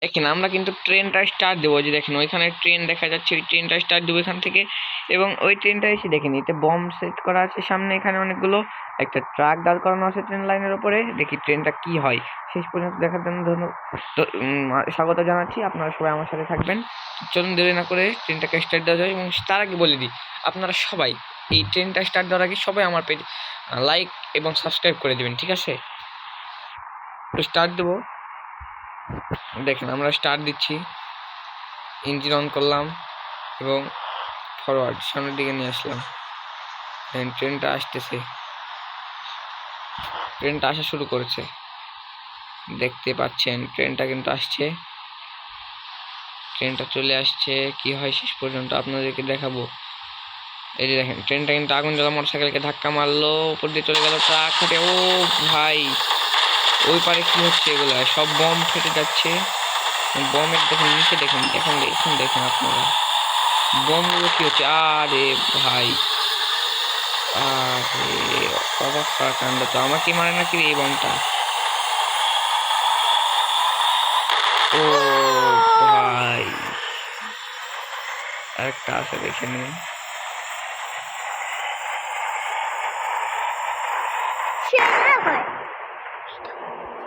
দেখেন আমরা কিন্তু ট্রেনটা স্টার্ট দেবো, যে দেখেন ওইখানে ট্রেন দেখা যাচ্ছে, ওই ট্রেনটা স্টার্ট দেবো এখান থেকে। এবং ওই ট্রেনটা এসে দেখেন এতে বম সেট করা আছে সামনে, এখানে অনেকগুলো, একটা ট্রাক দাঁড় করানো আছে ট্রেন লাইনের ওপরে। দেখি ট্রেনটা কি হয়। শেষ পর্যন্ত দেখার জন্য স্বাগত জানাচ্ছি, আপনারা সবাই আমার সাথে থাকবেন। চলুন দেরি না করে ট্রেনটাকে স্টার্ট দেওয়া যায়। এবং তার আগে বলে দিই, আপনারা সবাই এই ট্রেনটা স্টার্ট দেওয়ার আগে সবাই আমার পেজ লাইক এবং সাবস্ক্রাইব করে দেবেন, ঠিক আছে? তো স্টার্ট দেবো। দেখেন আমরা স্টার্ট দিচ্ছি, ইঞ্জিন অন করলাম এবং ফরওয়ার্ড সামনের দিকে নিয়ে আসলাম। ট্রেনটা আসতেছে, ট্রেনটা আসা শুরু করেছে, দেখতে পাচ্ছেন ট্রেনটা কিন্তু আসছে, ট্রেনটা চলে আসছে। কি হয় শেষ পর্যন্ত আপনাদেরকে দেখাবো। এই যে দেখেন ট্রেনটা কিন্তু আগুন জ্বালা মোটরসাইকেলকে ধাক্কা মারলো, উপর দিয়ে চলে গেল ট্রাক ফেটে। ও ভাই, ওই পারে কি হচ্ছে, এগুলা সব বম ফেটে যাচ্ছে। বমের দেখেন নিচে, দেখেন এখন এখন দেখেন আপনারা বমগুলো কি হচ্ছে। আরে ভাই, আরে অবাক করা কাণ্ড তো, আমাকে মারে নাকি এই বমটা। ও ভাই, আরেকটা আছে দেখে নিন।